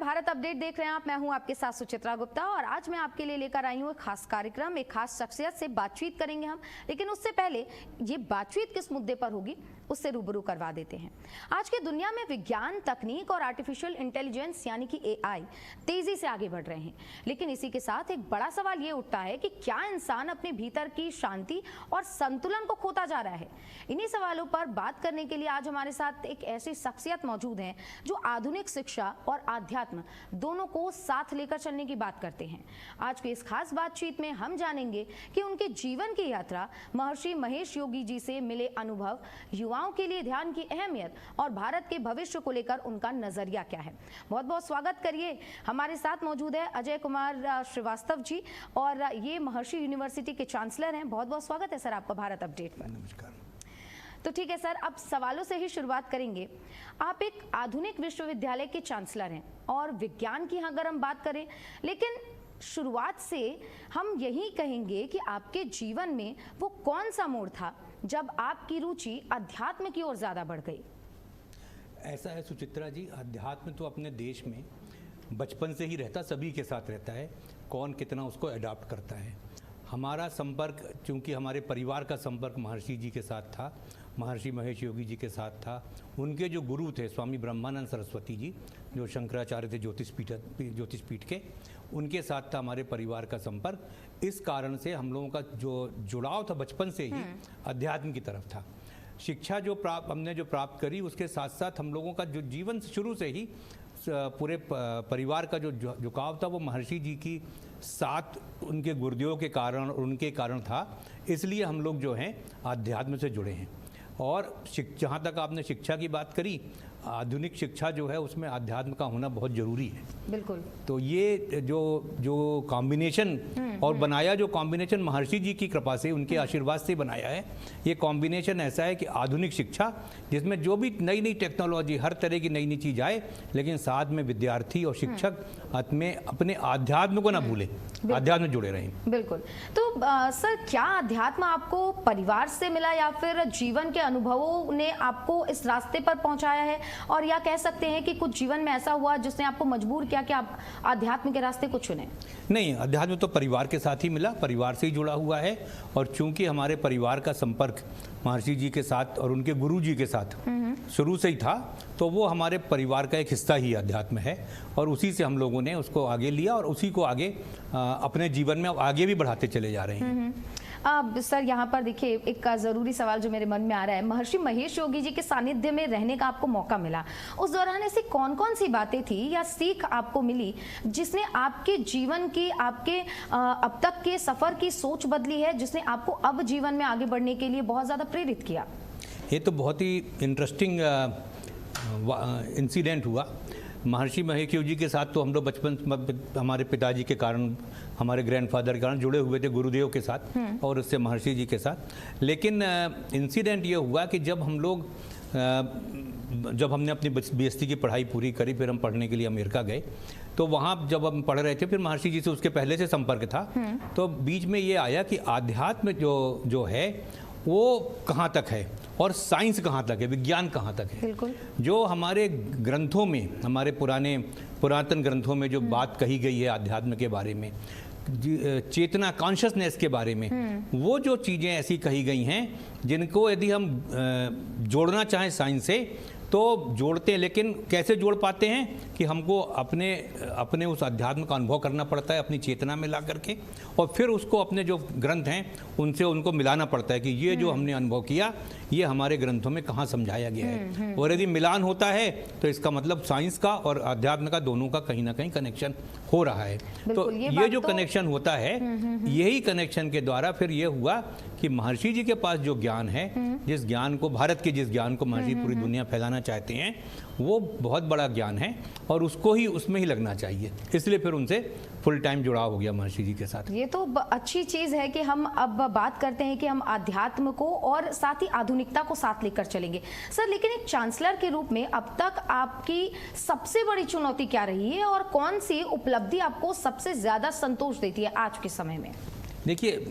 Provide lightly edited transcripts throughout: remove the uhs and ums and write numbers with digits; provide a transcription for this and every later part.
Bharat update देख रहे हैं आप। मैं हूं आपके साथ सुचित्रा गुप्ता और आज मैं आपके लिए लेकर आई हूं एक खास कार्यक्रम। एक खास शख्सियत से बातचीत करेंगे हम, लेकिन उससे पहले ये बातचीत किस मुद्दे पर होगी उससे रूबरू करवा देते हैं। आज की दुनिया में विज्ञान, तकनीक और आर्टिफिशियल इंटेलिजेंस यानी कि एआई तेजी से आगे बढ़ रहे हैं, लेकिन इसी के साथ एक बड़ा सवाल ये उठता है कि क्या इंसान अपने भीतर की शांति और संतुलन को खोता जा रहा है। इन्हीं सवालों पर बात करने के लिए आज हमारे साथ एक ऐसी शख्सियत मौजूद है जो आधुनिक शिक्षा और आध्यात्म दोनों को साथ लेकर चलने की बात करते हैं। आज की इस खास बातचीत में हम जानेंगे कि उनके जीवन की यात्रा, महर्षि महेश योगी जी से मिले अनुभव, युवाओं के लिए ध्यान की अहमियत और भारत के भविष्य को लेकर उनका नजरिया क्या है। बहुत बहुत स्वागत करिए। हमारे साथ मौजूद है अजय कुमार श्रीवास्तव जी और ये महर्षि यूनिवर्सिटी के चांसलर हैं। बहुत बहुत स्वागत है सर आपका भारत अपडेट पर। नमस्कार। तो ठीक है सर, अब सवालों से ही शुरुआत करेंगे। आप एक आधुनिक विश्वविद्यालय के चांसलर हैं और विज्ञान की अगर हम बात करें, लेकिन शुरुआत से हम यही कहेंगे कि आपके जीवन में वो कौन सा मोड़ था जब आपकी रुचि अध्यात्म की ओर ज़्यादा बढ़ गई? ऐसा है सुचित्रा जी, अध्यात्म तो अपने देश में बचपन से ही रहता, सभी के साथ रहता है, कौन कितना उसको अडॉप्ट करता है। हमारा संपर्क, चूँकि हमारे परिवार का संपर्क महर्षि जी के साथ था, महर्षि महेश योगी जी के साथ था। उनके जो गुरु थे स्वामी ब्रह्मानंद सरस्वती जी, जो शंकराचार्य थे ज्योतिष पीठ के, उनके साथ था हमारे परिवार का संपर्क। इस कारण से हम लोगों का जो जुड़ाव था बचपन से ही अध्यात्म की तरफ था। शिक्षा जो हमने प्राप्त करी, उसके साथ साथ हम लोगों का जो जीवन शुरू से ही पूरे परिवार का जो झुकाव था वो महर्षि जी की साथ उनके गुरुदेव के कारण और उनके कारण था। इसलिए हम लोग जो हैं आध्यात्म से जुड़े हैं। और जहाँ तक आपने शिक्षा की बात करी, आधुनिक शिक्षा जो है उसमें आध्यात्म का होना बहुत ज़रूरी है। बिल्कुल। तो ये जो कॉम्बिनेशन और बनाया, जो कॉम्बिनेशन महर्षि जी की कृपा से, उनके आशीर्वाद से बनाया है, ये कॉम्बिनेशन ऐसा है कि आधुनिक शिक्षा जिसमें जो भी नई नई टेक्नोलॉजी, हर तरह की नई नई चीज़ आए, लेकिन साथ में विद्यार्थी और शिक्षक अपने आध्यात्म को ना भूलें, आध्यात्म में जुड़े रहें। बिल्कुल। तो सर, क्या अध्यात्म आपको परिवार से मिला या फिर जीवन के अनुभवों ने आपको इस रास्ते पर पहुंचाया है, और या कह सकते हैं कि कुछ जीवन में ऐसा हुआ जिसने आपको मजबूर किया कि आप आध्यात्म के रास्ते को चुने? नहीं, अध्यात्म तो परिवार के साथ ही मिला, परिवार से ही जुड़ा हुआ है। और चूंकि हमारे परिवार का संपर्क महर्षि जी के साथ और उनके गुरु जी के साथ शुरू से ही था, तो वो हमारे परिवार का एक हिस्सा ही अध्यात्म है। और उसी से हम लोगों ने उसको आगे लिया और उसी को आगे अपने जीवन में आगे भी बढ़ाते चले जा रहे हैं। सर, यहाँ पर देखिए एक ज़रूरी सवाल जो मेरे मन में आ रहा है, महर्षि महेश योगी जी के सानिध्य में रहने का आपको मौका मिला, उस दौरान ऐसी कौन कौन सी बातें थी या सीख आपको मिली जिसने आपके जीवन की, आपके अब तक के सफ़र की सोच बदली है, जिसने आपको अब जीवन में आगे बढ़ने के लिए बहुत ज़्यादा प्रेरित किया? ये तो बहुत ही इंटरेस्टिंग इंसिडेंट हुआ। महर्षि महेश योगी जी के साथ तो हम लोग बचपन हमारे पिताजी के कारण, हमारे ग्रैंडफादर के कारण जुड़े हुए थे, गुरुदेव के साथ और उससे महर्षि जी के साथ। लेकिन इंसिडेंट ये हुआ कि जब हमने अपनी बीएससी की पढ़ाई पूरी करी, फिर हम पढ़ने के लिए अमेरिका गए, तो वहाँ जब हम पढ़ रहे थे, फिर महर्षि जी से उसके पहले से संपर्क था, तो बीच में ये आया कि आध्यात्म जो है वो कहाँ तक है और साइंस कहाँ तक है, विज्ञान कहाँ तक है। बिल्कुल। जो हमारे ग्रंथों में, हमारे पुरातन ग्रंथों में जो बात कही गई है आध्यात्म के बारे में, चेतना, कॉन्शियसनेस के बारे में, वो जो चीज़ें ऐसी कही गई हैं जिनको यदि हम जोड़ना चाहें साइंस से तो जोड़ते हैं, लेकिन कैसे जोड़ पाते हैं कि हमको अपने उस अध्यात्म का अनुभव करना पड़ता है अपनी चेतना में ला करके, और फिर उसको अपने जो ग्रंथ हैं उनसे उनको मिलाना पड़ता है कि ये जो हमने अनुभव किया ये हमारे ग्रंथों में कहाँ समझाया गया है। और यदि मिलान होता है तो इसका मतलब साइंस का और अध्यात्म का दोनों का कहीं ना कहीं कनेक्शन हो रहा है। तो ये जो कनेक्शन होता है, यही कनेक्शन के द्वारा फिर ये हुआ कि महर्षि जी के पास जो ज्ञान है, जिस ज्ञान को, भारत के जिस ज्ञान को महर्षि पूरी दुनिया फैलाना चाहते हैं, वो बहुत बड़ा ज्ञान है और उसमें ही लगना चाहिए। इसलिए फिर उनसे फुल टाइम जुड़ाव हो गया महर्षि जी के साथ। ये तो अच्छी चीज़ है कि हम अब बात करते हैं कि हम आध्यात्म को और साथ ही आधुनिकता को साथ लेकर चलेंगे। सर, लेकिन एक चांसलर के रूप में अब तक आपकी सबसे बड़ी चुनौती क्या रही है और कौन सी उपलब्धि आपको सबसे ज़्यादा संतोष देती है आज के समय में? देखिए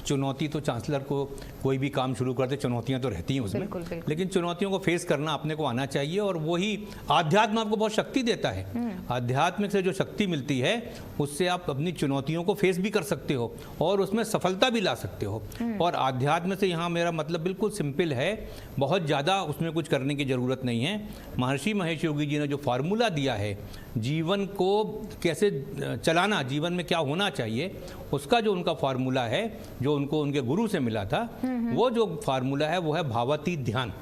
चुनौती तो चांसलर को कोई भी काम शुरू करते चुनौतियां तो रहती हैं उसमें, बिल्कुल, बिल्कुल। लेकिन चुनौतियों को फेस करना अपने को आना चाहिए और वही आध्यात्म आपको बहुत शक्ति देता है। आध्यात्म से जो शक्ति मिलती है उससे आप अपनी चुनौतियों को फेस भी कर सकते हो और उसमें सफलता भी ला सकते हो। और आध्यात्म से यहाँ मेरा मतलब बिल्कुल सिंपल है, बहुत ज़्यादा उसमें कुछ करने की ज़रूरत नहीं है। महर्षि महेश योगी जी ने जो फार्मूला दिया है जीवन को कैसे चलाना, जीवन में क्या होना चाहिए, उसका जो उनका फार्मूला है जो उनको उनके गुरु से मिला था, वो जो फार्मूला है वो है भावातीत ध्यान।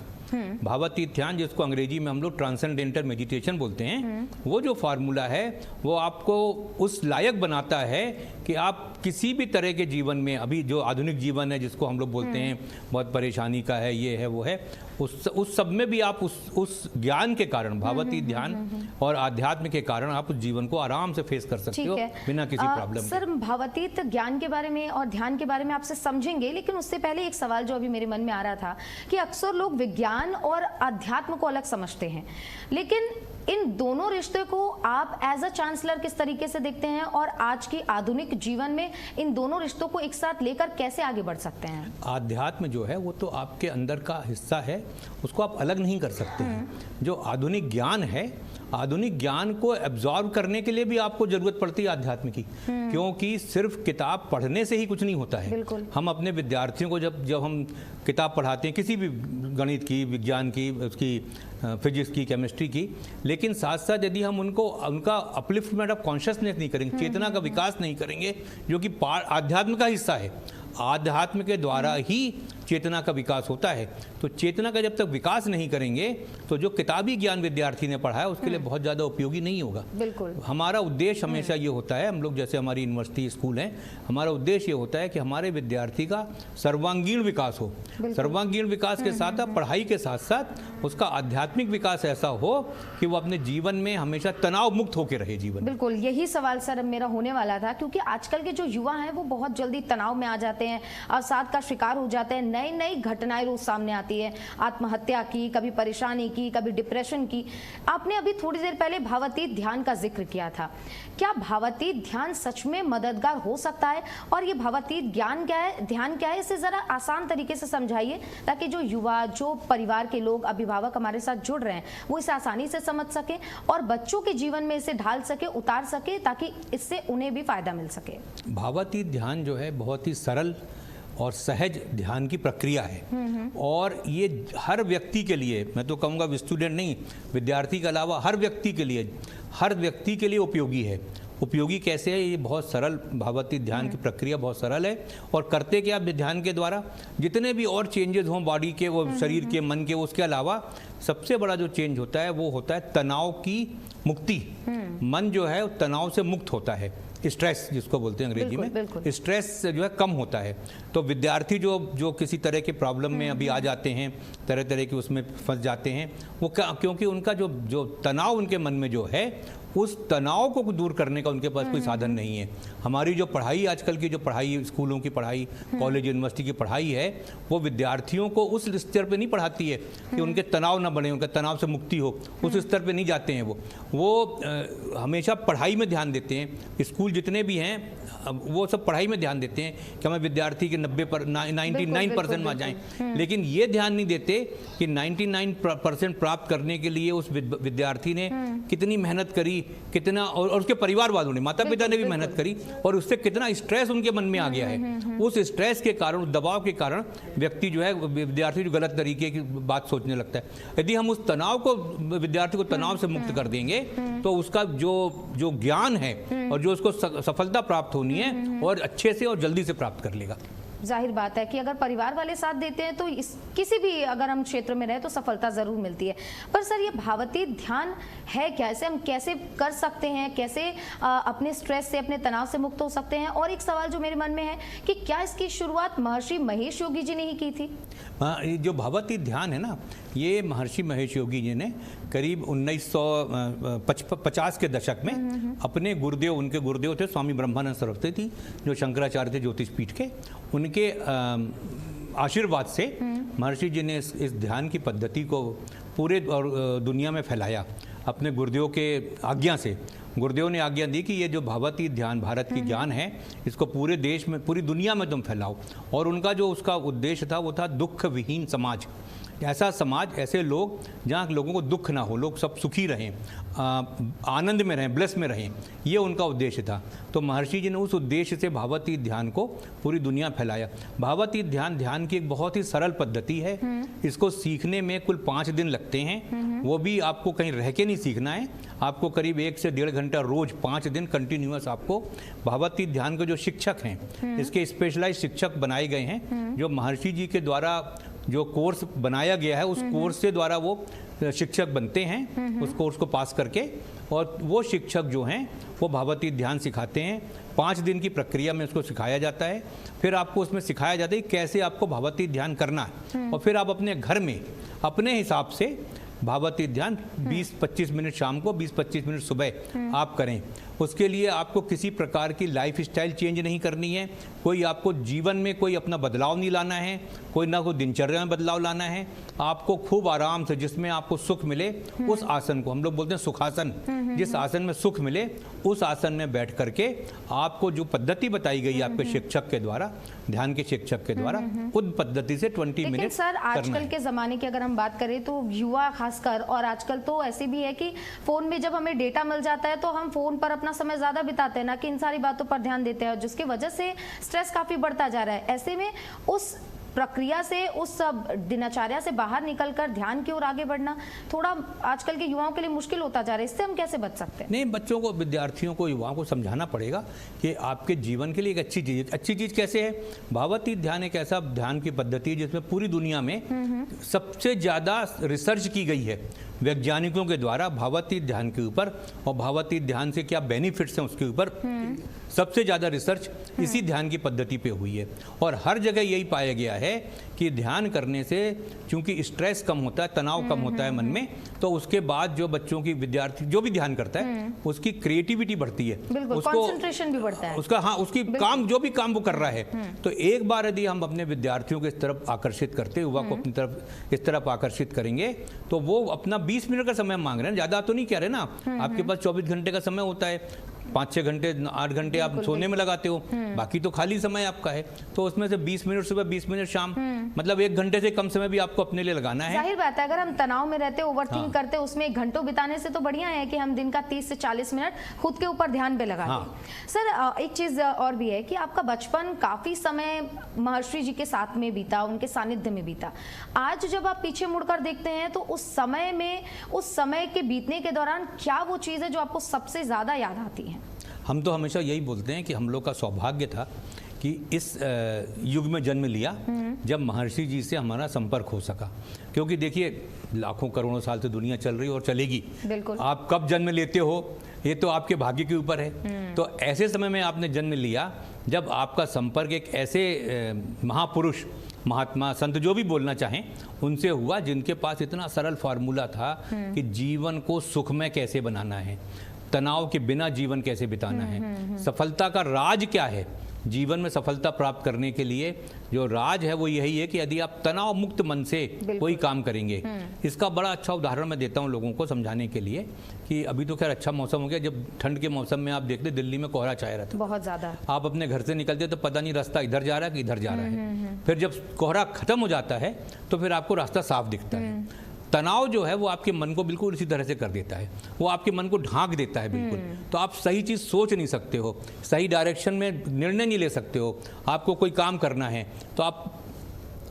भावातीत ध्यान जिसको अंग्रेजी में हम लोग ट्रांसेंडेंटल मेडिटेशन बोलते हैं, वो जो फार्मूला है वो आपको उस लायक बनाता है कि आप किसी भी तरह के जीवन में, अभी जो आधुनिक जीवन है जिसको हम लोग बोलते हैं बहुत परेशानी का है, ये है वो है, उस सब में भी आप उस ज्ञान के कारण, भावातीत ध्यान और आध्यात्म के कारण आप उस जीवन को आराम से फेस कर सकते हो बिना किसी प्रॉब्लम के। सर, भावातीत ज्ञान के बारे में और ध्यान के बारे में आपसे समझेंगे, लेकिन उससे पहले एक सवाल जो अभी मेरे मन में आ रहा था कि अक्सर लोग विज्ञान और अध्यात्म को अलग समझते हैं, लेकिन इन दोनों रिश्ते को आप एज अ चांसलर किस तरीके से देखते हैं और आज की आधुनिक जीवन में इन दोनों रिश्तों को एक साथ लेकर कैसे आगे बढ़ सकते हैं? आध्यात्म जो है वो तो आपके अंदर का हिस्सा है, उसको आप अलग नहीं कर सकते हैं। जो आधुनिक ज्ञान है, आधुनिक ज्ञान को एब्जॉर्ब करने के लिए भी आपको जरूरत पड़ती है आध्यात्म की, क्योंकि सिर्फ किताब पढ़ने से ही कुछ नहीं होता है। हम अपने विद्यार्थियों को जब हम किताब पढ़ाते हैं किसी भी गणित की, विज्ञान की, उसकी फिजिक्स की, केमिस्ट्री की, लेकिन साथ साथ यदि हम उनका अपलिफ्टमेंट ऑफ कॉन्शियसनेस नहीं करेंगे, चेतना का विकास नहीं करेंगे, जो कि आध्यात्म का हिस्सा है, आध्यात्म के द्वारा ही चेतना का विकास होता है। तो चेतना का जब तक विकास नहीं करेंगे तो जो किताबी ज्ञान विद्यार्थी ने पढ़ा है उसके लिए बहुत ज़्यादा उपयोगी नहीं होगा। बिल्कुल। हमारा उद्देश्य हमेशा ये होता है, हम लोग जैसे हमारी यूनिवर्सिटी स्कूल हैं, हमारा उद्देश्य ये होता है कि हमारे विद्यार्थी का सर्वांगीण विकास हो। सर्वांगीण विकास के साथ पढ़ाई के साथ साथ उसका आध्यात्मिक विकास ऐसा हो कि वो अपने जीवन में हमेशा तनाव मुक्त होकर रहे जीवन। बिल्कुल, यही सवाल सर मेरा होने वाला था, क्योंकि आजकल के जो युवा हैं वो बहुत जल्दी तनाव में आ जाते हैं, अवसाद का शिकार हो जाते हैं, नई नई घटनाएं रोज सामने आती है, आत्महत्या की, कभी परेशानी की, कभी डिप्रेशन की। आपने अभी थोड़ी देर पहले भावातीत ध्यान का जिक्र किया था, क्या भावातीत ध्यान सच में मददगार हो सकता है? और ये भावातीत ज्ञान क्या है, ध्यान क्या है, इसे जरा आसान तरीके से समझाइए ताकि जो युवा, जो परिवार के लोग, अभिभावक हमारे साथ जुड़ रहे हैं वो इसे आसानी से समझ सके और बच्चों के जीवन में इसे ढाल सके, उतार सके, ताकि इससे उन्हें भी फायदा मिल सके। भावातीत ध्यान जो है बहुत ही सरल और सहज ध्यान की प्रक्रिया है और ये हर व्यक्ति के लिए, मैं तो कहूँगा स्टूडेंट नहीं, विद्यार्थी के अलावा हर व्यक्ति के लिए उपयोगी है। उपयोगी कैसे है? ये बहुत सरल, भावातीत ध्यान की प्रक्रिया बहुत सरल है और करते क्या आप ध्यान के द्वारा जितने भी और चेंजेस हों बॉडी के, वो शरीर के, मन के, उसके अलावा सबसे बड़ा जो चेंज होता है वो होता है तनाव की मुक्ति। मन जो है तनाव से मुक्त होता है, स्ट्रेस जिसको बोलते हैं अंग्रेजी में, स्ट्रेस जो है कम होता है। तो विद्यार्थी जो किसी तरह के प्रॉब्लम में अभी आ जाते हैं, तरह तरह के उसमें फंस जाते हैं, वो क्योंकि उनका जो तनाव उनके मन में जो है, उस तनाव को दूर करने का उनके पास कोई साधन नहीं है। हमारी जो पढ़ाई, आजकल की जो पढ़ाई, स्कूलों की पढ़ाई, कॉलेज यूनिवर्सिटी की पढ़ाई है, वो विद्यार्थियों को उस स्तर पे नहीं पढ़ाती है कि उनके तनाव ना बढ़े, उनका तनाव से मुक्ति हो, उस स्तर पे नहीं जाते हैं। वो हमेशा पढ़ाई में ध्यान देते हैं। स्कूल जितने भी हैं वो सब पढ़ाई में ध्यान देते हैं कि हमें विद्यार्थी के 99% में आ जाएं, लेकिन ये ध्यान नहीं देते कि 99% प्राप्त करने के लिए उस विद्यार्थी ने कितनी मेहनत करी, कितना, और उसके परिवार वालों ने, माता पिता ने भी मेहनत करी, और उससे कितना स्ट्रेस उनके मन में आ गया है। उस स्ट्रेस के कारण, उस दबाव के कारण व्यक्ति जो है, विद्यार्थी जो गलत तरीके की बात सोचने लगता है। यदि हम उस तनाव को, विद्यार्थी को तनाव से मुक्त कर देंगे तो उसका जो ज्ञान है और जो उसको सफलता प्राप्त होनी है और अच्छे से और जल्दी से प्राप्त कर लेगा। जाहिर बात है कि अगर परिवार वाले साथ देते हैं तो किसी भी अगर हम क्षेत्र में रहे तो सफलता जरूर मिलती है। पर सर, ये भावातीत ध्यान है क्या? इसे हम कैसे कर सकते हैं? कैसे अपने स्ट्रेस से, अपने तनाव से मुक्त हो सकते हैं? और एक सवाल जो मेरे मन में है कि क्या इसकी शुरुआत महर्षि महेश योगी जी ने ही की थी? जो भावातीत ध्यान है ना, ये महर्षि महेश योगी जी ने करीब 1950 के दशक में अपने गुरुदेव, उनके गुरुदेव थे स्वामी ब्रह्मानंद सरस्वती, जो शंकराचार्य थे ज्योतिष पीठ के, उनके आशीर्वाद से महर्षि जी ने इस ध्यान की पद्धति को पूरे दुनिया में फैलाया। अपने गुरुदेव के आज्ञा से, गुरुदेव ने आज्ञा दी कि ये जो भावातीत ध्यान भारत की ज्ञान है, इसको पूरे देश में, पूरी दुनिया में तुम फैलाओ। और उनका जो उसका उद्देश्य था वो था दुख विहीन समाज, ऐसा समाज, ऐसे लोग जहाँ लोगों को दुख ना हो, लोग सब सुखी रहें, आनंद में रहें, ब्लेस में रहें, ये उनका उद्देश्य था। तो महर्षि जी ने उस उद्देश्य से भावातीत ध्यान को पूरी दुनिया फैलाया। भावातीत ध्यान की एक बहुत ही सरल पद्धति है। इसको सीखने में कुल 5 दिन लगते हैं। वो भी आपको कहीं रह के नहीं सीखना है, आपको करीब 1 से 1.5 घंटा रोज 5 दिन कंटिन्यूअस आपको भावातीत ध्यान के जो शिक्षक हैं, इसके स्पेशलाइज शिक्षक बनाए गए हैं, जो महर्षि जी के द्वारा जो कोर्स बनाया गया है, उस कोर्स से द्वारा वो शिक्षक बनते हैं, उस कोर्स को पास करके। और वो शिक्षक जो हैं वो भावातीत ध्यान सिखाते हैं। 5 दिन की प्रक्रिया में उसको सिखाया जाता है। फिर आपको उसमें सिखाया जाता है कैसे आपको भावातीत ध्यान करना है, और फिर आप अपने घर में अपने हिसाब से भावातीत ध्यान 20-25 मिनट शाम को, 20-25 मिनट सुबह आप करें। उसके लिए आपको किसी प्रकार की लाइफ स्टाइल चेंज नहीं करनी है, कोई आपको जीवन में कोई अपना बदलाव नहीं लाना है, कोई ना कोई दिनचर्या में बदलाव लाना है। आपको खूब आराम से, जिसमें आपको सुख मिले, उस आसन को हम लोग बोलते हैं सुखासन, जिस आसन में सुख मिले उस आसन में बैठ करके आपको जो पद्धति बताई गई आपके शिक्षक के द्वारा, ध्यान के शिक्षक के द्वारा, उस पद्धति से 20 मिनट। सर आजकल के ज़माने की अगर हम बात करें तो युवा खासकर, और आजकल तो ऐसे भी है कि फ़ोन में जब हमें डेटा मिल जाता है तो हम फ़ोन पर अपना समय ज़्यादा बिताते हैं, ना कि इन सारी बातों पर ध्यान देते हैं, जिसकी वजह से स्ट्रेस काफ़ी बढ़ता जा रहा है। ऐसे में उस प्रक्रिया से, उस दिनचर्या से बाहर निकलकर ध्यान की ओर आगे बढ़ना थोड़ा आजकल के युवाओं के लिए मुश्किल होता जा रहा है। इससे हम कैसे बच सकते हैं? नहीं, बच्चों को, विद्यार्थियों को, युवाओं को समझाना पड़ेगा कि आपके जीवन के लिए एक अच्छी चीज़ कैसे है। भावातीत ध्यान एक ऐसा ध्यान की पद्धति है जिसमें पूरी दुनिया में सबसे ज़्यादा रिसर्च की गई है वैज्ञानिकों के द्वारा भावातीत ध्यान के ऊपर, और भावातीत ध्यान से क्या बेनिफिट्स हैं उसके ऊपर सबसे ज़्यादा रिसर्च इसी ध्यान की पद्धति पे हुई है। और हर जगह यही पाया गया है कि ध्यान करने से चूंकि स्ट्रेस कम होता है, तनाव कम होता है मन में, तो उसके बाद जो बच्चों की, विद्यार्थी जो भी ध्यान करता है उसकी क्रिएटिविटी बढ़ती है, उसको कंसंट्रेशन भी बढ़ता है, उसका, हाँ, उसकी काम, जो भी काम वो कर रहा है। तो एक बार यदि हम अपने विद्यार्थियों को इस तरफ आकर्षित करते, युवा को अपनी तरफ इस तरफ आकर्षित करेंगे, तो वो अपना 20 मिनट का समय मांग रहे हैं, ज़्यादा तो नहीं कह रहे ना। आपके पास 24 घंटे का समय होता है, 5-6 घंटे, 8 घंटे आप सोने में लगाते हो, बाकी तो खाली समय आपका है। तो उसमें से 20 मिनट सुबह, 20 मिनट शाम, मतलब 1 घंटे से कम समय भी आपको अपने लिए लगाना है। जाहिर बात है, अगर हम तनाव में रहते, ओवरथिंक करते, उसमें घंटों बिताने से तो बढ़िया है कि हम दिन का 30 से 40 मिनट खुद के ऊपर ध्यान पे लगा दें। सर एक चीज और भी है कि आपका बचपन काफी समय महर्षि जी के साथ में बीता, उनके सानिध्य में बीता। आज जब आप पीछे मुड़कर देखते हैं तो उस समय में, उस समय के बीतने के दौरान क्या वो चीज़ है जो आपको सबसे ज़्यादा याद आती है? हम तो हमेशा यही बोलते हैं कि हम लोग का सौभाग्य था कि इस युग में जन्म लिया जब महर्षि जी से हमारा संपर्क हो सका। क्योंकि देखिए, लाखों करोड़ों साल से दुनिया चल रही है और चलेगी। आप कब जन्म लेते हो ये तो आपके भाग्य के ऊपर है। तो ऐसे समय में आपने जन्म लिया जब आपका संपर्क एक ऐसे महापुरुष, महात्मा, संत, जो भी बोलना चाहें, उनसे हुआ जिनके पास इतना सरल फार्मूला था कि जीवन को सुखमय कैसे बनाना है, तनाव के बिना जीवन कैसे बिताना है, सफलता का राज क्या है। जीवन में सफलता प्राप्त करने के लिए जो राज है वो यही है कि यदि आप तनाव मुक्त मन से कोई काम करेंगे। इसका बड़ा अच्छा उदाहरण मैं देता हूँ लोगों को समझाने के लिए कि अभी तो खैर अच्छा मौसम हो गया, जब ठंड के मौसम में आप देखते दिल्ली में कोहरा छाया रहता है बहुत ज़्यादा। आप अपने घर से निकलते तो पता नहीं रास्ता इधर जा रहा है कि इधर जा रहा है। फिर जब कोहरा खत्म हो जाता है तो फिर आपको रास्ता साफ दिखता है। तनाव जो है वो आपके मन को बिल्कुल इसी तरह से कर देता है, वो आपके मन को ढांक देता है बिल्कुल। तो आप सही चीज़ सोच नहीं सकते हो, सही डायरेक्शन में निर्णय नहीं ले सकते हो। आपको कोई काम करना है तो आप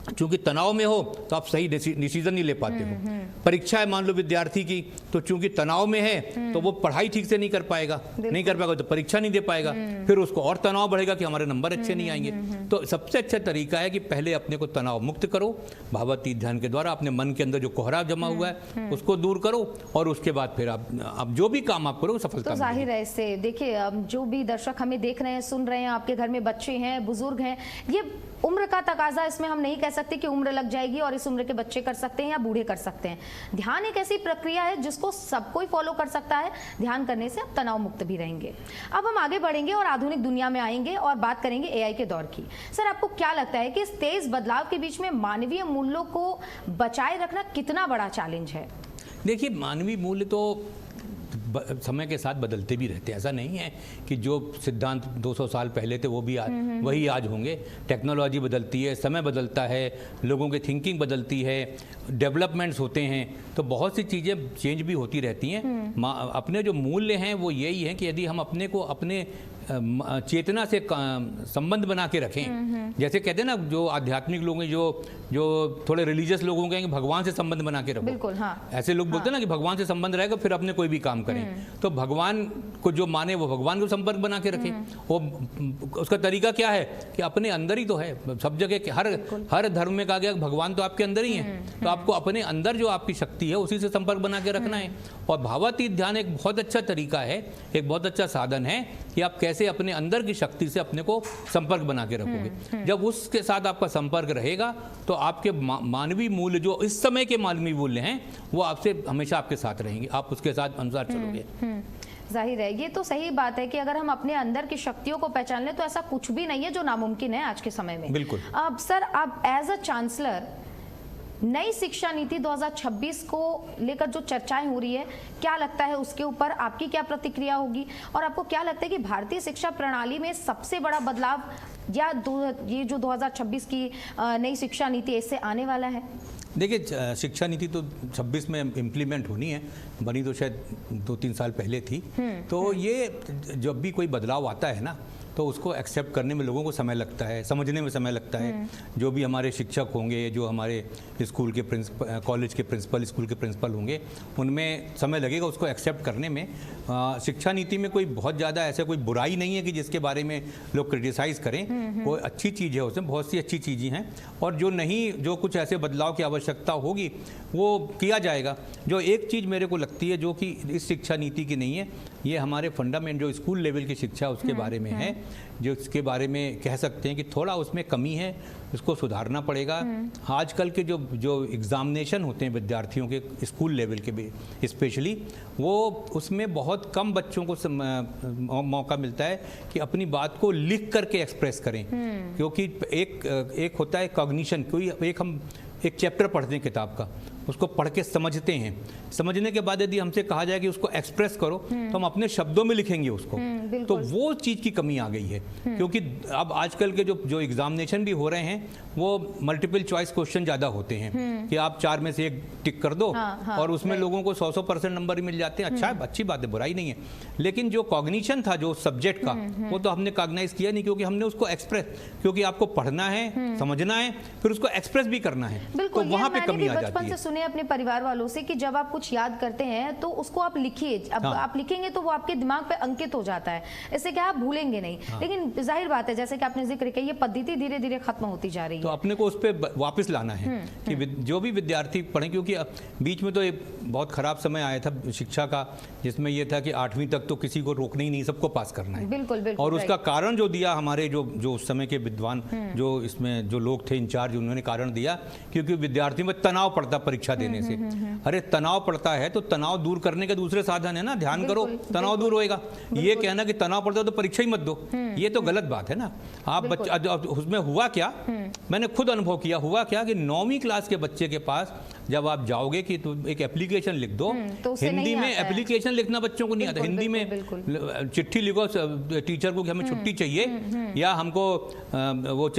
चूंकि तनाव में हो तो आप सही डिसीजन नहीं ले पाते हो। परीक्षा है मान लो विद्यार्थी की, तो चूंकि तनाव में है तो वो पढ़ाई ठीक से नहीं कर पाएगा तो परीक्षा नहीं दे पाएगा, फिर उसको और तनाव बढ़ेगा कि हमारे नंबर अच्छे नहीं आएंगे। तो सबसे अच्छा तरीका है कि पहले अपने को तनाव मुक्त करो, भावातीत ध्यान के द्वारा अपने मन के अंदर जो कोहरा जमा हुआ है उसको दूर करो, और उसके बाद फिर आप जो भी काम आप करो सफलता। तो जाहिर है इससे, देखिए जो भी दर्शक हमें देख रहे हैं, सुन रहे हैं, आपके घर में बच्चे हैं, बुजुर्ग हैं, ये उम्र का तकाजा, इसमें हम नहीं कह सकते कि उम्र लग जाएगी और इस उम्र के बच्चे कर सकते हैं या बूढ़े कर सकते हैं। ध्यान एक ऐसी प्रक्रिया है जिसको सब कोई फॉलो कर सकता है। ध्यान करने से आप तनाव मुक्त भी रहेंगे। अब हम आगे बढ़ेंगे और आधुनिक दुनिया में आएंगे और बात करेंगे एआई के दौर की। सर आपको क्या लगता है कि इस तेज बदलाव के बीच में मानवीय मूल्यों को बचाए रखना कितना बड़ा चैलेंज है? देखिए, मानवीय मूल्य तो समय के साथ बदलते भी रहते हैं। ऐसा नहीं है कि जो सिद्धांत 200 साल पहले थे वो भी आज वही आज होंगे। टेक्नोलॉजी बदलती है, समय बदलता है, लोगों की थिंकिंग बदलती है, डेवलपमेंट्स होते हैं, तो बहुत सी चीज़ें चेंज भी होती रहती हैं। अपने जो मूल्य हैं वो यही है कि यदि हम अपने को अपने चेतना से संबंध बना के रखें। जैसे कहते हैं ना, जो आध्यात्मिक लोग हैं, जो थोड़े रिलीजियस लोग होंगे कि भगवान से संबंध बना के रखो। बिल्कुल, हाँ। ऐसे लोग बोलते हैं ना कि भगवान से संबंध रहेगा फिर अपने कोई भी काम करें। तो भगवान को जो माने वो भगवान को संपर्क बना के रखें। वो उसका तरीका क्या है कि अपने अंदर ही तो है। सब जगह हर धर्म में कहा गया भगवान तो आपके अंदर ही है। तो आपको अपने अंदर जो आपकी शक्ति है उसी से संपर्क बना के रखना है। और भावातीत ध्यान एक बहुत अच्छा तरीका है, एक बहुत अच्छा साधन है कि आप कैसे अपने अंदर की शक्ति से अपने को संपर्क बना के रखोगे। जब उसके साथ आपका संपर्क रहेगा तो आपके मानवीय मूल्य, जो इस समय के मानवीय मूल्य हैं, वो आपसे हमेशा आपके साथ रहेंगे। आप उसके साथ अनुसार चलोगे। जाहिर है, ये तो सही बात है कि अगर हम अपने अंदर की शक्तियों को पहचान लें तो ऐसा कुछ भी नहीं है जो नामुमकिन है आज के समय में। बिल्कुल। अब सर, आप एज अ चांसलर नई शिक्षा नीति 2026 को लेकर जो चर्चाएं हो रही है, क्या लगता है उसके ऊपर आपकी क्या प्रतिक्रिया होगी? और आपको क्या लगता है कि भारतीय शिक्षा प्रणाली में सबसे बड़ा बदलाव या ये जो 2026 की नई शिक्षा नीति इससे आने वाला है? देखिए, शिक्षा नीति तो 26 में इम्प्लीमेंट होनी है, बनी तो शायद 2-3 साल पहले थी। तो ये जब भी कोई बदलाव आता है ना, तो उसको एक्सेप्ट करने में लोगों को समय लगता है, समझने में समय लगता है। जो भी हमारे शिक्षक होंगे, जो हमारे स्कूल के कॉलेज के प्रिंसिपल, स्कूल के प्रिंसिपल होंगे, उनमें समय लगेगा उसको एक्सेप्ट करने में। शिक्षा नीति में कोई बहुत ज़्यादा ऐसा कोई बुराई नहीं है कि जिसके बारे में लोग क्रिटिसाइज़ करें। कोई अच्छी चीज़ है, उसमें बहुत सी अच्छी चीज़ें हैं। और जो कुछ ऐसे बदलाव की आवश्यकता होगी वो किया जाएगा। जो एक चीज़ मेरे को लगती है जो कि इस शिक्षा नीति की नहीं है, ये हमारे फंडामेंट जो स्कूल लेवल की शिक्षा उसके बारे में है, जो इसके बारे में कह सकते हैं कि थोड़ा उसमें कमी है, उसको सुधारना पड़ेगा। आजकल के जो एग्जामिनेशन होते हैं विद्यार्थियों के स्कूल लेवल के स्पेशली, वो उसमें बहुत कम बच्चों को मौका मिलता है कि अपनी बात को लिख करके एक्सप्रेस करें। क्योंकि एक होता है कॉग्निशन, हम एक चैप्टर पढ़ते हैं किताब का, उसको पढ़ के समझते हैं, समझने के बाद यदि हमसे कहा जाए कि उसको एक्सप्रेस करो तो हम अपने शब्दों में लिखेंगे उसको। तो वो चीज़ की कमी आ गई है। क्योंकि अब आजकल के जो एग्जामिनेशन भी हो रहे हैं वो मल्टीपल चॉइस क्वेश्चन ज़्यादा होते हैं कि आप 4 में से 1 टिक कर दो। और उसमें लोगों को 100% नंबर मिल जाते हैं। अच्छा है, अच्छी बात है, बुराई नहीं है। लेकिन जो कॉग्निशन था जो सब्जेक्ट का, वो तो हमने कॉग्नाइज किया नहीं, क्योंकि हमने उसको एक्सप्रेस, क्योंकि आपको पढ़ना है, समझना है, फिर उसको एक्सप्रेस भी करना है। तो वहाँ पे कमी आ जाती है। सुने अपने परिवार वालों से कि जब आप कुछ याद करते हैं तो उसको आप लिखिए। अब आप लिखेंगे तो वो आपके दिमाग पे अंकित हो जाता है, इससे क्या आप भूलेंगे नहीं। लेकिन जाहिर बात है, जैसे कि आपने जिक्र किया, ये पद्धति धीरे धीरे खत्म होती जा रही है। तो अपने को उस पर वापस लाना है कि जो भी विद्यार्थी पढ़ें, क्योंकि बीच में तो एक बहुत खराब समय आया था शिक्षा का, जिसमें यह था कि 8वीं तक तो किसी को रोकना ही नहीं, सबको पास करना है। बिल्कुल, बिल्कुल। और उसका कारण जो दिया हमारे जो उस समय के विद्वान, जो इसमें जो लोग थे इंचार्ज, उन्होंने कारण दिया क्योंकि विद्यार्थियों में तनाव पड़ता परीक्षा देने से। अरे तनाव पड़ता है तो तनाव दूर करने के दूसरे साधन है ना, ध्यान करो, तनाव दूर होएगा। ये कहना कि तनाव पड़ता है तो परीक्षा ही मत दो, ये तो गलत बात है ना। आप उसमें हुआ क्या, मैंने खुद अनुभव किया, हुआ क्या कि 9वीं क्लास के बच्चे के पास जब आप जाओगे कि तो एक एप्लीकेशन लिख दो, तो हिंदी में एप्लीकेशन लिखना बच्चों को नहीं आता। हिंदी में चिट्ठी लिखो टीचर को कि हमें छुट्टी चाहिए, या हमको वो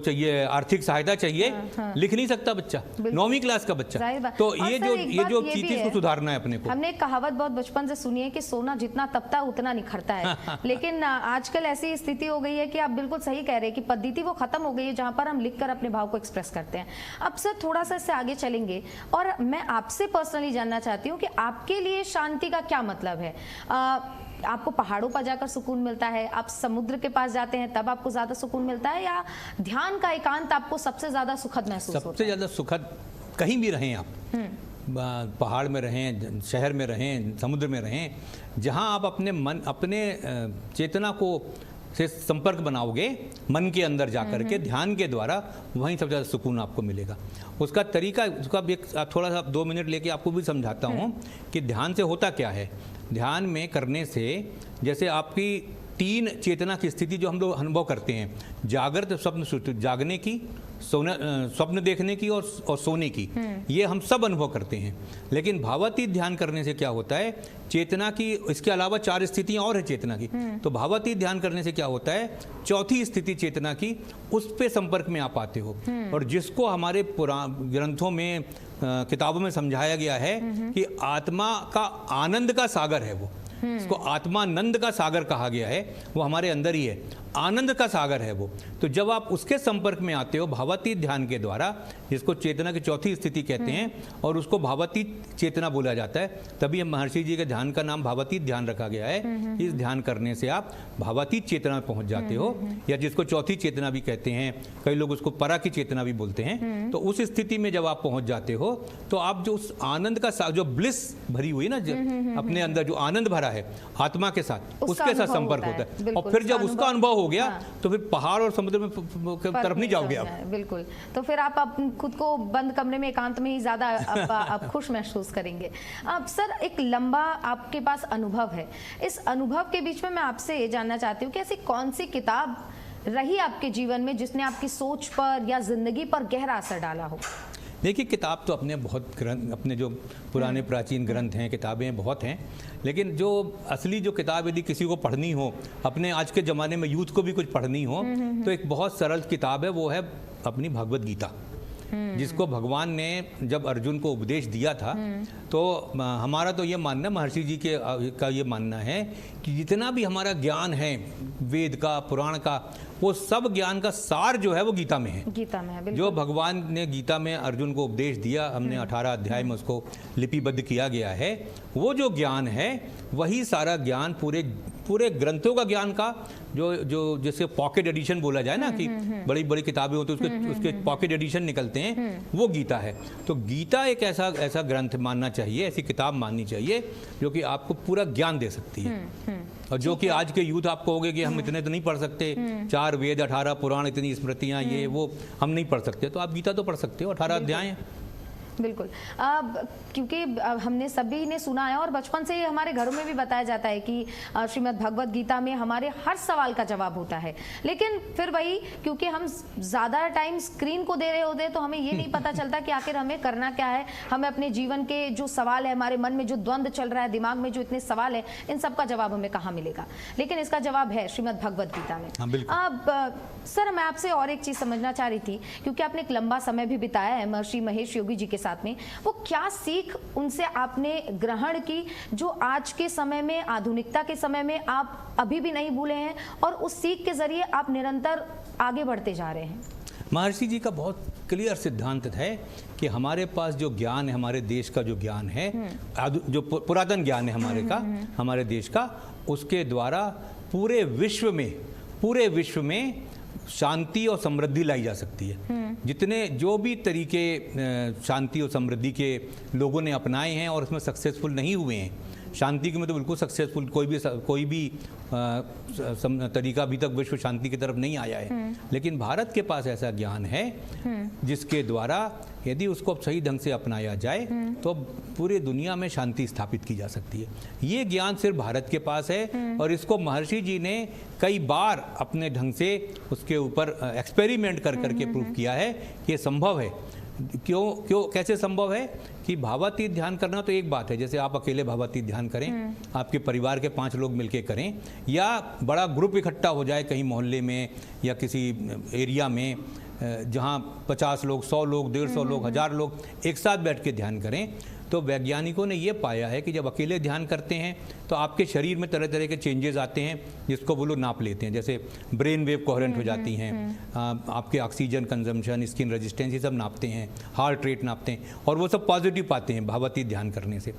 चाहिए आर्थिक सहायता चाहिए। लिख नहीं सकता बच्चा, 9वीं क्लास का बच्चा। तो ये जो चीज इसको सुधारना है अपने को। हमने एक कहावत बहुत बचपन से सुनी है कि सोना जितना तपता उतना निखरता है। लेकिन आजकल ऐसी स्थिति हो गई है कि आप बिल्कुल सही कह रहे हैं कि पद्धति वो खत्म हो गई है जहां पर हम लिखकर अपने भाव को एक्सप्रेस करते हैं। अब सर थोड़ा सा इससे आगे चलेंगे और मैं आपसे पर्सनली जानना चाहती हूँ कि आपके लिए शांति का क्या मतलब है। आपको पहाड़ों पर जाकर सुकून मिलता है, आप समुद्र के पास जाते हैं तब आपको ज्यादा सुकून मिलता है, या ध्यान का एकांत आपको सबसे ज्यादा सुखद महसूस होता है? सबसे ज्यादा सुखद कहीं भी रहें आप, पहाड़ में रहें, शहर में रहें, समुद्र में रहें, जहां आप अपने चेतना को से संपर्क बनाओगे मन के अंदर जाकर के ध्यान के द्वारा, वहीं सबसे ज़्यादा सुकून आपको मिलेगा। उसका तरीका, उसका एक थोड़ा सा 2 मिनट लेके आपको भी समझाता हूँ कि ध्यान से होता क्या है। ध्यान में करने से जैसे आपकी 3 चेतना की स्थिति जो हम लोग अनुभव करते हैं, जागृत, स्वप्न, सुषुप्ति, जागने की, स्वप्न देखने की और सोने की, ये हम सब अनुभव करते हैं। लेकिन भावातीत ध्यान करने से क्या होता है, चेतना की, इसके अलावा 4 स्थितियां और है चेतना की। तो भावातीत ध्यान करने से क्या होता है, चौथी स्थिति चेतना की, उस पे संपर्क में आप आते हो। और जिसको हमारे ग्रंथों में, किताबों में समझाया गया है कि आत्मा का आनंद का सागर है वो, इसको आत्मानंद का सागर कहा गया है, वो हमारे अंदर ही है, आनंद का सागर है वो। तो जब आप उसके संपर्क में आते हो भावातीत ध्यान के द्वारा, जिसको चेतना की चौथी स्थिति कहते हैं और उसको भावातीत चेतना बोला जाता है, तभी महर्षि जी के ध्यान का नाम भावातीत ध्यान रखा गया है। इस ध्यान करने से आप भावातीत चेतना में पहुंच जाते हो, या जिसको चौथी चेतना भी कहते हैं, कई लोग उसको परा की चेतना भी बोलते हैं। तो उस स्थिति में जब आप पहुंच जाते हो तो आप जो उस आनंद का जो ब्लिस भरी हुई ना, अपने अंदर जो आनंद भरा है आत्मा के साथ, उसके साथ संपर्क होता है। और फिर जब उसका अनुभव हो गया तो फिर पहाड़ और समुद्र में तरफ नहीं जाओगे आप। बिल्कुल, तो फिर आप खुद को बंद कमरे में एकांत में ही ज्यादा आप खुश महसूस करेंगे। अब सर, एक लंबा आपके पास अनुभव है, इस अनुभव के बीच में मैं आपसे ये जानना चाहती हूँ कि ऐसी कौन सी किताब रही आपके जीवन में जिसने आपकी सोच पर या जिंदगी पर गहरा असर डाला हो? देखिए, किताब तो अपने बहुत ग्रंथ, अपने जो पुराने प्राचीन ग्रंथ हैं, किताबें बहुत हैं, लेकिन जो असली जो किताब यदि किसी को पढ़नी हो, अपने आज के ज़माने में यूथ को भी कुछ पढ़नी हो, तो एक बहुत सरल किताब है, वो है अपनी भगवद गीता, जिसको भगवान ने जब अर्जुन को उपदेश दिया था। तो हमारा तो ये मानना, महर्षि जी का ये मानना है कि जितना भी हमारा ज्ञान है वेद का, पुराण का, वो सब ज्ञान का सार जो है वो गीता में है। गीता में है, जो भगवान ने गीता में अर्जुन को उपदेश दिया, हमने 18 अध्याय में उसको लिपिबद्ध किया गया है। वो जो ज्ञान है वही सारा ज्ञान पूरे ग्रंथों का ज्ञान का जो जैसे पॉकेट एडिशन बोला जाए ना, कि बड़ी बड़ी किताबें होती हैं उसके पॉकेट एडिशन निकलते हैं, वो गीता है। तो गीता एक ऐसा ग्रंथ मानना चाहिए, ऐसी किताब माननी चाहिए जो कि आपको पूरा ज्ञान दे सकती है। और जो कि आज के यूथ आपको होगे कि हम इतने तो नहीं पढ़ सकते, 4 वेद 18 पुराण, इतनी स्मृतियाँ, ये वो हम नहीं पढ़ सकते, तो आप गीता तो पढ़ सकते हो, 18 अध्याय हैं। बिल्कुल, क्योंकि हमने सभी ने सुना है और बचपन से ही हमारे घरों में भी बताया जाता है कि श्रीमद् भगवद गीता में हमारे हर सवाल का जवाब होता है। लेकिन फिर वही, क्योंकि हम ज़्यादा टाइम स्क्रीन को दे रहे होते हैं, तो हमें ये नहीं पता चलता कि आखिर हमें करना क्या है। हमें अपने जीवन के जो सवाल है, हमारे मन में जो द्वंद्व चल रहा है, दिमाग में जो इतने सवाल है, इन सब का जवाब हमें कहाँ मिलेगा। लेकिन इसका जवाब है श्रीमद् भगवद गीता में। अब सर, मैं आपसे और एक चीज़ समझना चाह रही थी, क्योंकि आपने एक लंबा समय भी बिताया है महर्षि महेश योगी जी के साथ में, वो क्या सीख उनसे आपने ग्रहण की जो आज के समय में, आधुनिकता के समय में आप अभी भी नहीं भूले हैं, और उस सीख के जरिए आप निरंतर आगे बढ़ते जा रहे हैं? महर्षि जी का बहुत क्लियर सिद्धांत है कि हमारे पास जो ज्ञान है, हमारे देश का जो ज्ञान है, जो पुरातन ज्ञान है हमारे देश का, उसके द्वारा पूरे विश्व में शांति और समृद्धि लाई जा सकती है। जितने जो भी तरीके शांति और समृद्धि के लोगों ने अपनाए हैं और उसमें सक्सेसफुल नहीं हुए हैं, शांति के में तो बिल्कुल सक्सेसफुल कोई भी तरीका अभी तक विश्व शांति की तरफ नहीं आया है। लेकिन भारत के पास ऐसा ज्ञान है जिसके द्वारा यदि उसको सही ढंग से अपनाया जाए तो पूरी दुनिया में शांति स्थापित की जा सकती है। ये ज्ञान सिर्फ भारत के पास है और इसको महर्षि जी ने कई बार अपने ढंग से उसके ऊपर एक्सपेरिमेंट करके प्रूव किया है कि ये संभव है। क्यों कैसे संभव है कि भावातीत ध्यान करना तो एक बात है, जैसे आप अकेले भावातीत ध्यान करें, आपके परिवार के 5 लोग मिलके करें, या बड़ा ग्रुप इकट्ठा हो जाए कहीं मोहल्ले में या किसी एरिया में जहां 50 लोग, 100 लोग, 150 लोग, 1000 लोग एक साथ बैठ के ध्यान करें। तो वैज्ञानिकों ने ये पाया है कि जब अकेले ध्यान करते हैं तो आपके शरीर में तरह तरह के चेंजेस आते हैं जिसको वो लोग नाप लेते हैं, जैसे ब्रेन वेव कोहेरेंट हो जाती हैं, आपके ऑक्सीजन कंजम्पशन, स्किन रेजिस्टेंस, ये सब नापते हैं, हार्ट रेट नापते हैं, और वो सब पॉजिटिव पाते हैं भावातीत ध्यान करने से।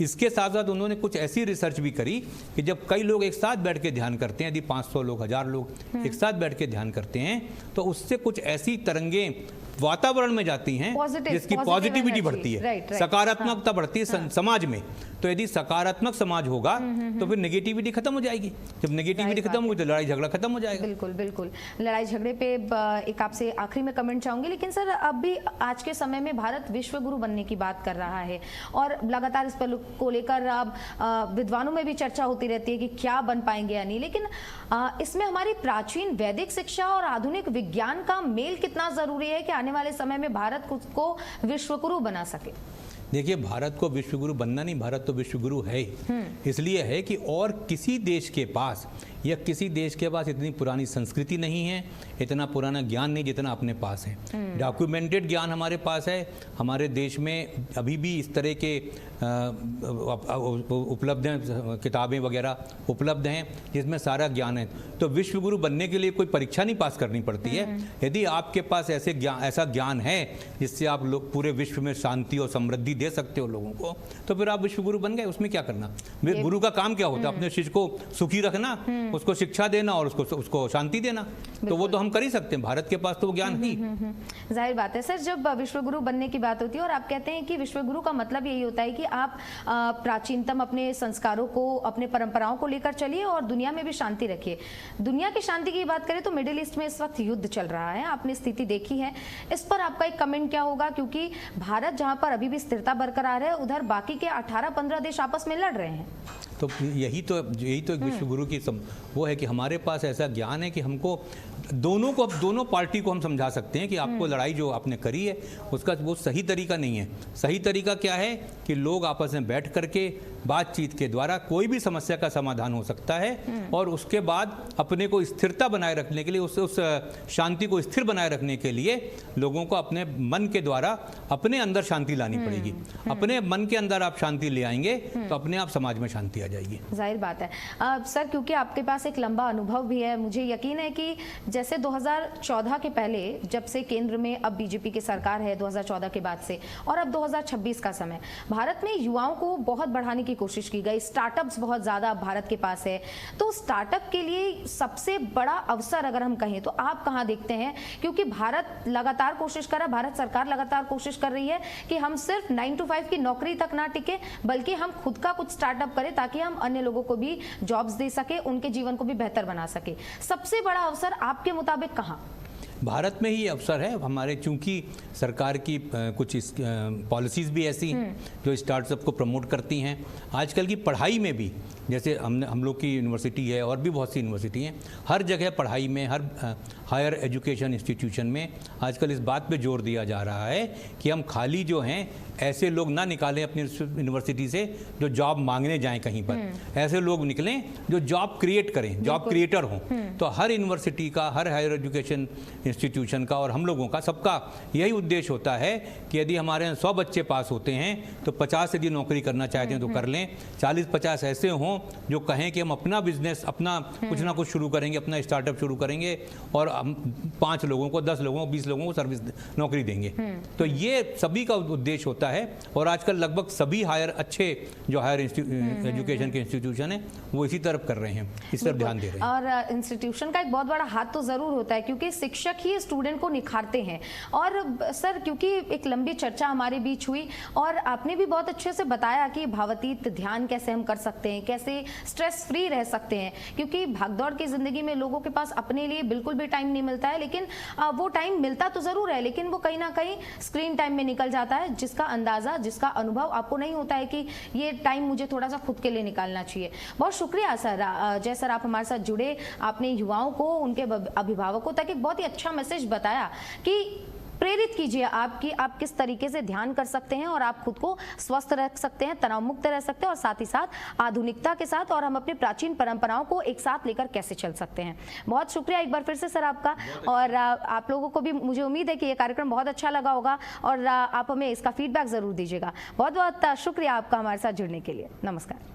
इसके साथ साथ उन्होंने कुछ ऐसी रिसर्च भी करी कि जब कई लोग एक साथ बैठ के ध्यान करते हैं, यदि 500 लोग, 1000 लोग एक साथ बैठ के ध्यान करते हैं, तो उससे कुछ ऐसी तरंगें वातावरण में जाती हैं जिसकी पॉजिटिविटी बढ़ती है, सकारात्मकता बढ़ती है समाज में। तो यदि सकारात्मक समाज होगा तो फिर नेगेटिविटी खत्म हो जाएगी। जब नेगेटिविटी खत्म होगी तो लड़ाई झगड़ा खत्म हो जाएगा। बिल्कुल बिल्कुल। लड़ाई झगड़े पे एक आपसे आखिरी में कमेंट चाहूंगी, लेकिन सर अब भी आज के समय में भारत विश्व गुरु बनने की बात कर रहा है और लगातार इस पर को लेकर अब विद्वानों में भी चर्चा होती रहती है कि क्या बन पाएंगे या नहीं, लेकिन इसमें हमारी प्राचीन वैदिक शिक्षा और आधुनिक विज्ञान का मेल कितना जरूरी है कि आने वाले समय में भारत खुद को विश्व गुरु बना सके? देखिए, भारत को विश्वगुरु बनना नहीं, भारत तो विश्वगुरु है ही। इसलिए है कि और किसी देश के पास या किसी देश के पास इतनी पुरानी संस्कृति नहीं है, इतना पुराना ज्ञान नहीं जितना अपने पास है। डॉक्यूमेंटेड ज्ञान हमारे पास है। हमारे देश में अभी भी इस तरह के उपलब्ध हैं, किताबें वगैरह उपलब्ध हैं जिसमें सारा ज्ञान है। तो विश्वगुरु बनने के लिए कोई परीक्षा नहीं पास करनी पड़ती है। यदि आपके पास ऐसा ज्ञान है जिससे आप लोग पूरे विश्व में शांति और समृद्धि दे सकते हो लोगों को, तो फिर आप विश्वगुरु बन गए। उसमें क्या करना? गुरु का काम क्या होता है? अपने शिष्य को सुखी रखना, उसको शिक्षा देना और उसको शांति देना। तो वो तो हम कर ही सकते हैं, भारत के पास तो वो ज्ञान ही। जाहिर बात है सर, जब विश्वगुरु बनने की बात होती है और आप कहते हैं कि विश्वगुरु का मतलब यही होता है कि आप प्राचीनतम अपने संस्कारों को, अपने परंपराओं को लेकर चलिए और दुनिया में भी शांति रखिए। दुनिया की शांति की बात करें तो मिडिल ईस्ट में इस वक्त युद्ध चल रहा है, आपने स्थिति देखी है। इस पर आपका एक कमेंट क्या होगा? क्योंकि भारत जहां पर अभी भी स्थिरता बरकरार है, उधर बाकी के 18-15 देश आपस में लड़ रहे हैं। तो यही तो एक विश्वगुरु की वो है कि हमारे पास ऐसा ज्ञान है कि हमको दोनों पार्टी को हम समझा सकते हैं कि आपको लड़ाई जो आपने करी है उसका वो सही तरीका नहीं है। सही तरीका क्या है कि लोग आपस में बैठ करके बातचीत के द्वारा कोई भी समस्या का समाधान हो सकता है और उसके बाद अपने को स्थिरता बनाए रखने के लिए, उस शांति को स्थिर बनाए रखने के लिए लोगों को अपने मन के द्वारा अपने अंदर शांति लानी पड़ेगी। अपने मन के अंदर आप शांति ले आएंगे तो अपने आप समाज में शांति आ जाएगी। जाहिर बात है। सर, क्योंकि आपके पास एक लंबा अनुभव भी है, मुझे यकीन है कि जैसे 2014 के पहले, जब से केंद्र में अब बीजेपी की सरकार है 2014 के बाद से, और अब 2026 का समय, भारत में युवाओं को बहुत बढ़ाने की कोशिश की गई। स्टार्टअप्स बहुत ज्यादा भारत के पास है। तो स्टार्टअप के लिए सबसे बड़ा अवसर अगर हम कहें तो आप कहां देखते हैं? क्योंकि भारत लगातार कोशिश कर रहा है, भारत सरकार लगातार कोशिश कर रही है कि हम सिर्फ 9 to 5 की नौकरी तक ना टिके, बल्कि हम खुद का कुछ स्टार्टअप करें ताकि हम अन्य लोगों को भी जॉब्स दे सके, उनके जीवन को भी बेहतर बना सके। सबसे बड़ा अवसर आपके मुताबिक कहां? भारत में ही अवसर है हमारे, चूंकि सरकार की कुछ पॉलिसीज़ भी ऐसी हैं जो स्टार्टअप को प्रमोट करती हैं। आजकल की पढ़ाई में भी, जैसे हम लोग की यूनिवर्सिटी है और भी बहुत सी यूनिवर्सिटी हैं, हर जगह पढ़ाई में, हर हायर एजुकेशन इंस्टीट्यूशन में आजकल इस बात पे जोर दिया जा रहा है कि हम खाली जो हैं ऐसे लोग ना निकालें अपनी यूनिवर्सिटी से जो जॉब मांगने जाएं कहीं पर। ऐसे लोग निकलें जो जॉब क्रिएट करें, जॉब क्रिएटर हों। तो हर यूनिवर्सिटी का, हर हायर एजुकेशन इंस्टीट्यूशन का और हम लोगों का, सबका यही उद्देश्य होता है कि यदि हमारे यहाँ 100 बच्चे पास होते हैं तो 50 यदि नौकरी करना चाहते हैं तो कर लें। 40-50 ऐसे हों जो कहें कि हम अपना बिजनेस, अपना कुछ ना कुछ शुरू करेंगे, अपना स्टार्टअप शुरू करेंगे और हम 5 लोगों को, 10 लोगों को, 20 लोगों को सर्विस नौकरी देंगे। तो ये सभी का उद्देश्य होता है और आजकल लगभग सभी अच्छे जो हायर एजुकेशन के इंस्टीट्यूशन है वो इसी तरफ कर रहे हैं, इस तरफ ध्यान दे रहे हैं। और इंस्टीट्यूशन का एक बहुत बड़ा हाथ तो जरूर होता है क्योंकि शिक्षक ही स्टूडेंट को निखारते हैं। और सर, क्योंकि एक लंबी चर्चा हमारे बीच हुई और आपने भी बहुत अच्छे से बताया कि भावातीत ध्यान कैसे हम कर सकते हैं, कैसे स्ट्रेस फ्री रह सकते हैं, क्योंकि भागदौड़ की जिंदगी में लोगों के पास अपने लिए बिल्कुल भी टाइम नहीं मिलता है। लेकिन वो टाइम मिलता तो जरूर है, लेकिन वो कहीं ना कहीं स्क्रीन टाइम में निकल जाता है, जिसका अंदाजा, जिसका अनुभव आपको नहीं होता है कि ये टाइम मुझे थोड़ा सा खुद के लिए निकालना चाहिए। बहुत शुक्रिया सर, जय सर, आप हमारे साथ जुड़े, आपने युवाओं को, उनके अभिभावकों तक एक बहुत ही अच्छा मैसेज बताया कि प्रेरित कीजिए आप किस तरीके से ध्यान कर सकते हैं और आप खुद को स्वस्थ रख सकते हैं, तनाव मुक्त रह सकते हैं और साथ ही साथ आधुनिकता के साथ और हम अपनी प्राचीन परंपराओं को एक साथ लेकर कैसे चल सकते हैं। बहुत शुक्रिया एक बार फिर से सर आपका। और आप लोगों को भी मुझे उम्मीद है कि ये कार्यक्रम बहुत अच्छा लगा होगा और आप हमें इसका फीडबैक जरूर दीजिएगा। बहुत बहुत शुक्रिया आपका हमारे साथ जुड़ने के लिए। नमस्कार।